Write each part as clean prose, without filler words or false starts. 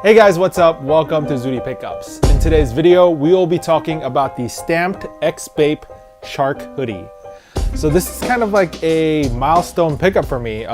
Hey guys, what's up? Welcome to Hoodie Pickups. In today's video, we will be talking about the stamped Bape Shark hoodie. So this is kind of like a milestone pickup for me.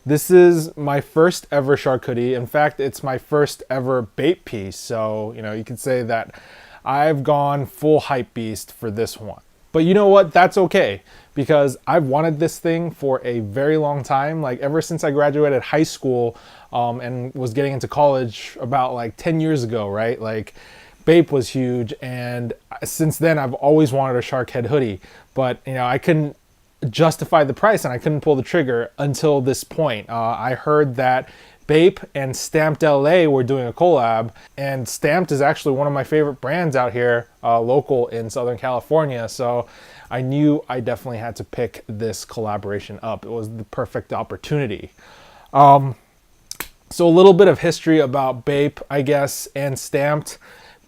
This is my first ever shark hoodie. In fact, it's my first ever Bape piece. So, you can say that I've gone full hype beast for this one. But you know what? That's okay, because I've wanted this thing for a very long time. Like ever since I graduated high school and was getting into college about like 10 years ago, right? Like Bape was huge, and since then I've always wanted a shark head hoodie. But I couldn't justify the price and I couldn't pull the trigger until this point. I heard that Bape and Stamped LA were doing a collab, and Stamped is actually one of my favorite brands out here, local in Southern California. So I knew I definitely had to pick this collaboration up. It was the perfect opportunity. So a little bit of history about Bape, I guess, and Stamped.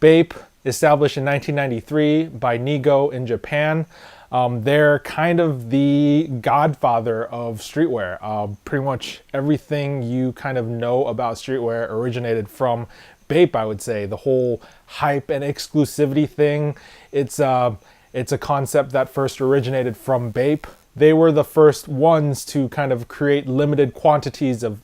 Bape, established in 1993 by Nigo in Japan. They're kind of the godfather of streetwear. Pretty much everything you kind of know about streetwear originated from Bape, I would say. The whole hype and exclusivity thing, it's a concept that first originated from Bape. They were the first ones to kind of create limited quantities of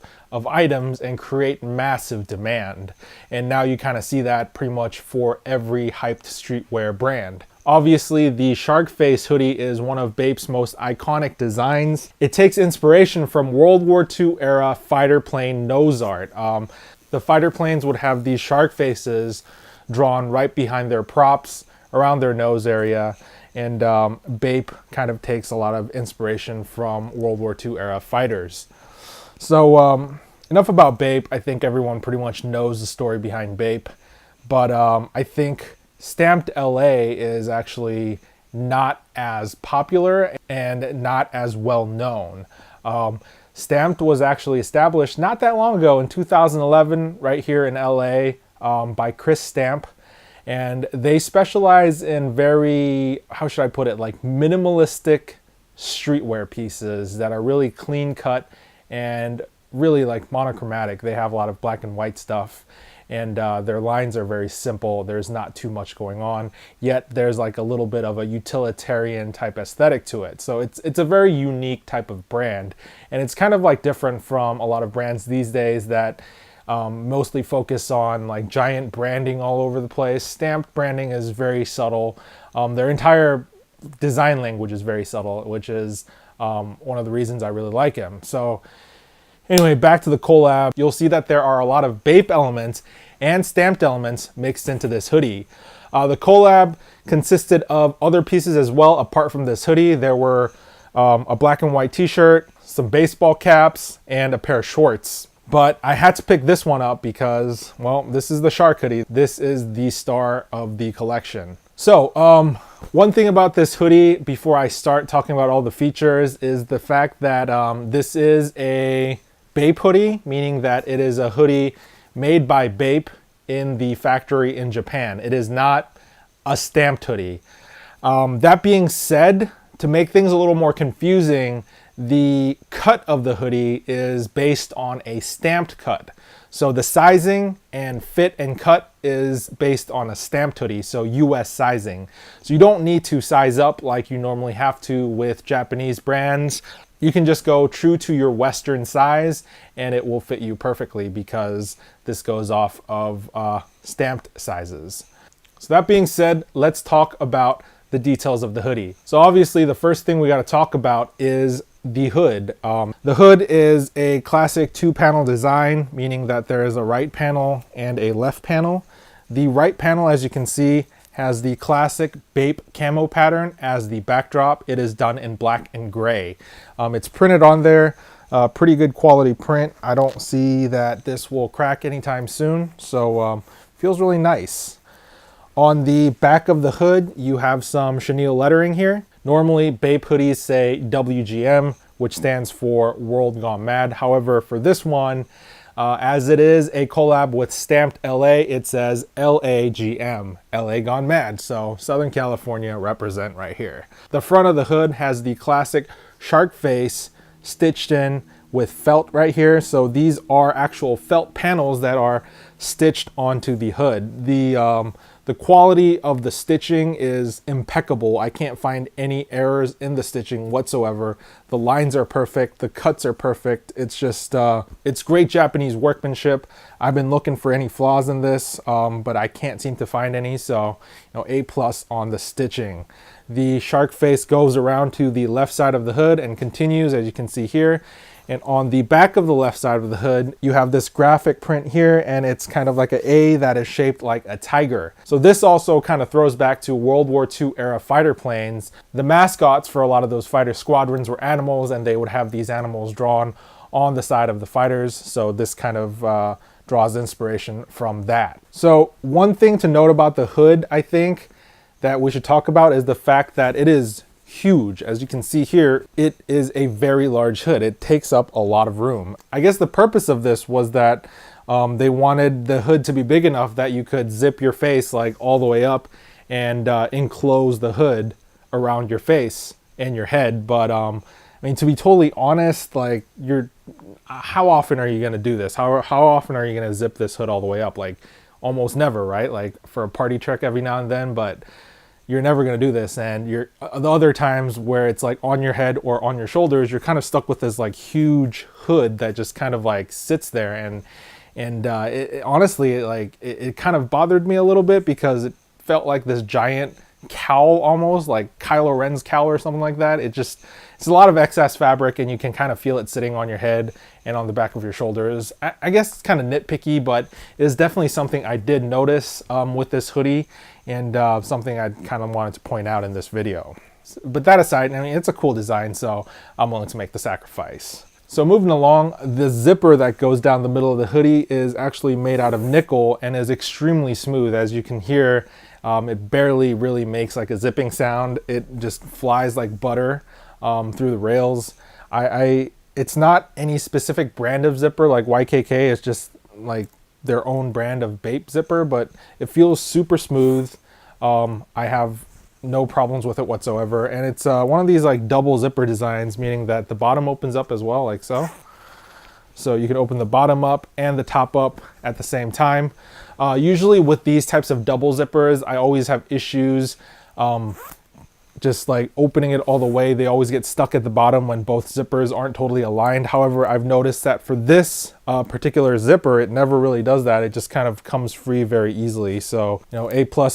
items and create massive demand. And now you kind of see that pretty much for every hyped streetwear brand. Obviously, the shark face hoodie is one of Bape's most iconic designs. It takes inspiration from World War II era fighter plane nose art. The fighter planes would have these shark faces drawn right behind their props, around their nose area. And Bape kind of takes a lot of inspiration from World War II era fighters. So enough about Bape. I think everyone pretty much knows the story behind Bape. But I think Stamped LA is actually not as popular and not as well known. Stamped was actually established not that long ago in 2011 right here in LA by Chris Stamp. And they specialize in very, how should I put it, like minimalistic streetwear pieces that are really clean cut and really like monochromatic. They have a lot of black and white stuff, and their lines are very simple. There's not too much going on, yet there's like a little bit of a utilitarian type aesthetic to it. So it's a very unique type of brand, and it's kind of like different from a lot of brands these days that mostly focus on like giant branding all over the place. Stamped branding is very subtle. Their entire design language is very subtle, which is one of the reasons I really like him. So anyway, back to the collab. You'll see that there are a lot of Bape elements and Stamped elements mixed into this hoodie. The collab consisted of other pieces as well apart from this hoodie. There were a black and white t-shirt, some baseball caps, and a pair of shorts. But I had to pick this one up because, well, this is the shark hoodie. This is the star of the collection. So one thing about this hoodie before I start talking about all the features is the fact that this is a Bape hoodie, meaning that it is a hoodie made by Bape in the factory in Japan. It is not a stamped hoodie. That being said, to make things a little more confusing, the cut of the hoodie is based on a stamped cut. So the sizing and fit and cut is based on a stamped hoodie, so US sizing. So you don't need to size up like you normally have to with Japanese brands. You can just go true to your Western size and it will fit you perfectly because this goes off of stamped sizes. So that being said, let's talk about the details of the hoodie. So obviously the first thing we got to talk about is the hood. The hood is a classic two-panel design, meaning that there is a right panel and a left panel. The right panel, as you can see, has the classic Bape camo pattern as the backdrop. It is done in black and gray. It's printed on there, pretty good quality print. I don't see that this will crack anytime soon, so feels really nice. On the back of the hood, you have some chenille lettering here. Normally, Bape hoodies say WGM, which stands for World Gone Mad. However, for this one, as it is a collab with Stamped LA, it says LAGM, LA Gone Mad. So Southern California represent right here. The front of the hood has the classic shark face stitched in with felt right here. So these are actual felt panels that are stitched onto the hood. The quality of the stitching is impeccable. I can't find any errors in the stitching whatsoever. The lines are perfect, the cuts are perfect. It's just, it's great Japanese workmanship. I've been looking for any flaws in this, but I can't seem to find any. So, A+ on the stitching. The shark face goes around to the left side of the hood and continues, as you can see here. And on the back of the left side of the hood, you have this graphic print here, and it's kind of like an A that is shaped like a tiger. So this also kind of throws back to World War II era fighter planes. The mascots for a lot of those fighter squadrons were animals, and they would have these animals drawn on the side of the fighters. So this kind of draws inspiration from that. So one thing to note about the hood, I think, that we should talk about is the fact that it is huge. As you can see here, it is a very large hood. It takes up a lot of room. I guess the purpose of this was that they wanted the hood to be big enough that you could zip your face like all the way up and enclose the hood around your face and your head. But I mean, to be totally honest, like how often are you gonna do this? How often are you gonna zip this hood all the way up? Like almost never, right? Like for a party trick every now and then, but you're never going to do this. And the other times where it's like on your head or on your shoulders, you're kind of stuck with this like huge hood that just kind of like sits there. And honestly, it kind of bothered me a little bit because it felt like this giant cowl, almost like Kylo Ren's cowl or something like that. It's a lot of excess fabric, and you can kind of feel it sitting on your head and on the back of your shoulders. I guess it's kind of nitpicky, but it is definitely something I did notice with this hoodie, and something I kind of wanted to point out in this video. But that aside, I mean, it's a cool design, so I'm willing to make the sacrifice. So moving along, the zipper that goes down the middle of the hoodie is actually made out of nickel and is extremely smooth. As you can hear, it barely really makes like a zipping sound. It just flies like butter through the rails. It's not any specific brand of zipper like YKK. It's just like their own brand of Bape zipper, but it feels super smooth. I have no problems with it whatsoever. And it's one of these like double zipper designs, meaning that the bottom opens up as well, like so. So you can open the bottom up and the top up at the same time. Usually with these types of double zippers, I always have issues just like opening it all the way. They always get stuck at the bottom when both zippers aren't totally aligned. However, I've noticed that for this particular zipper, it never really does that. It just kind of comes free very easily. So, A+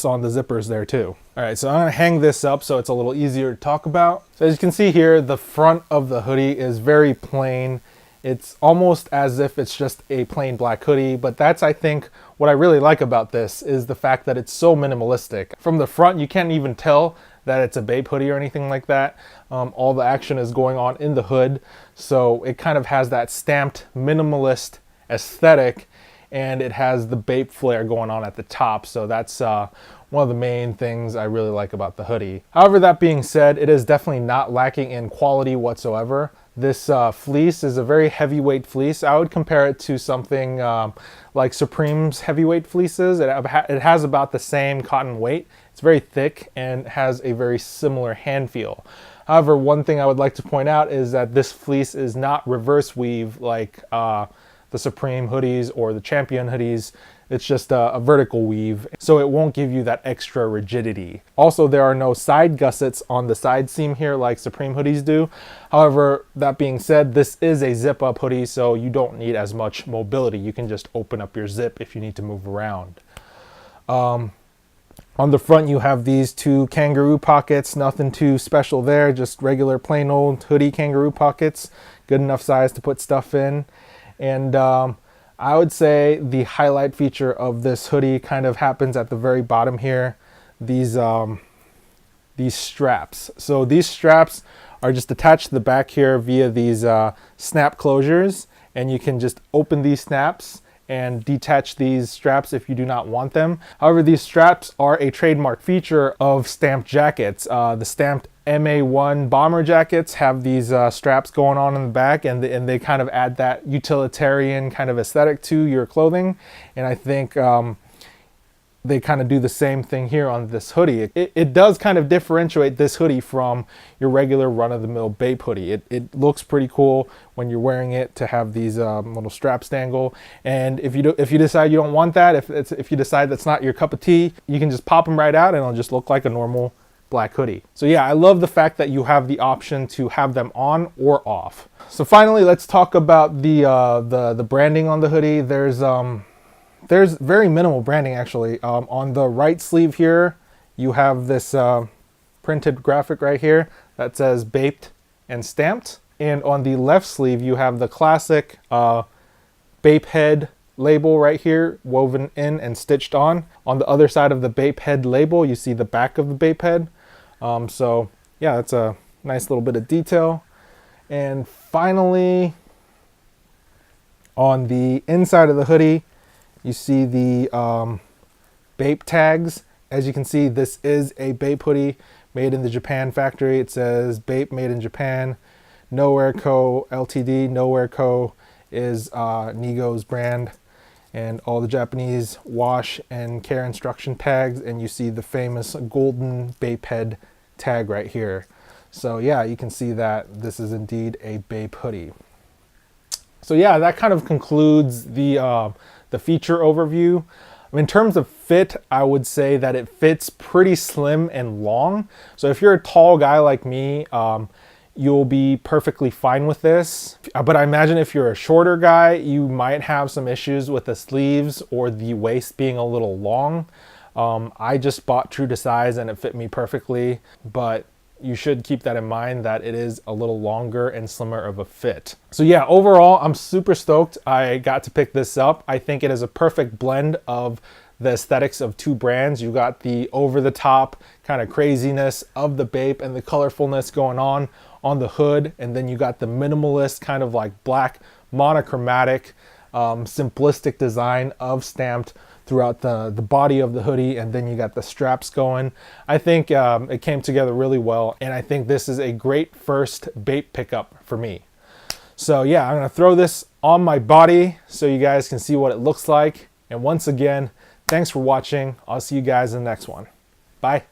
on the zippers there too. All right, so I'm gonna hang this up so it's a little easier to talk about. So as you can see here, the front of the hoodie is very plain. It's almost as if it's just a plain black hoodie, but that's, I think, what I really like about this is the fact that it's so minimalistic. From the front, you can't even tell that it's a Bape hoodie or anything like that. All the action is going on in the hood, so it kind of has that stamped minimalist aesthetic, and it has the Bape flair going on at the top. So that's one of the main things I really like about the hoodie. However, that being said, it is definitely not lacking in quality whatsoever. This fleece is a very heavyweight fleece. I would compare it to something like Supreme's heavyweight fleeces. It has about the same cotton weight. It's very thick and has a very similar hand feel. However, one thing I would like to point out is that this fleece is not reverse weave like the Supreme hoodies or the Champion hoodies. It's just a vertical weave, so it won't give you that extra rigidity. Also, there are no side gussets on the side seam here like Supreme hoodies do. However, that being said, this is a zip-up hoodie, so you don't need as much mobility. You can just open up your zip if you need to move around. On the front, you have these two kangaroo pockets. Nothing too special there, just regular plain old hoodie kangaroo pockets. Good enough size to put stuff in. And I would say the highlight feature of this hoodie kind of happens at the very bottom here. These straps. So these straps are just attached to the back here via these snap closures, and you can just open these snaps and detach these straps if you do not want them. However, these straps are a trademark feature of stamped jackets. The stamped MA1 bomber jackets have these straps going on in the back, and they kind of add that utilitarian kind of aesthetic to your clothing. And I think they kind of do the same thing here on this hoodie. It does kind of differentiate this hoodie from your regular run-of-the-mill Bape hoodie. It looks pretty cool when you're wearing it to have these little straps dangle. And if you decide you don't want that, if you decide that's not your cup of tea, you can just pop them right out and it'll just look like a normal black hoodie. So yeah, I love the fact that you have the option to have them on or off. So finally, let's talk about the branding on the hoodie. There's very minimal branding actually. On the right sleeve here, you have this printed graphic right here that says Baped and Stamped. And on the left sleeve, you have the classic Bape head label right here, woven in and stitched on. On the other side of the Bape head label, you see the back of the Bape head. So yeah, it's a nice little bit of detail. And finally, on the inside of the hoodie, you see the Bape tags. As you can see, this is a Bape hoodie made in the Japan factory. It says Bape made in Japan, Nowhere Co. Ltd. Nowhere Co. is Nigo's brand, and all the Japanese wash and care instruction tags, and you see the famous golden Bape head tag right here. So yeah, you can see that this is indeed a Bape hoodie. So yeah, that kind of concludes the feature overview. In terms of fit, I would say that it fits pretty slim and long. So if you're a tall guy like me, you'll be perfectly fine with this. But I imagine if you're a shorter guy, you might have some issues with the sleeves or the waist being a little long. I just bought true to size and it fit me perfectly, but you should keep that in mind that it is a little longer and slimmer of a fit. So yeah, overall, I'm super stoked I got to pick this up. I think it is a perfect blend of the aesthetics of two brands. You got the over-the-top kind of craziness of the Bape and the colorfulness going on the hood, and then you got the minimalist kind of like black monochromatic simplistic design of Stamped throughout the body of the hoodie, and then you got the straps going. I think it came together really well, and I think this is a great first Bape pickup for me. So yeah, I'm gonna throw this on my body so you guys can see what it looks like. And once again, thanks for watching. I'll see you guys in the next one. Bye.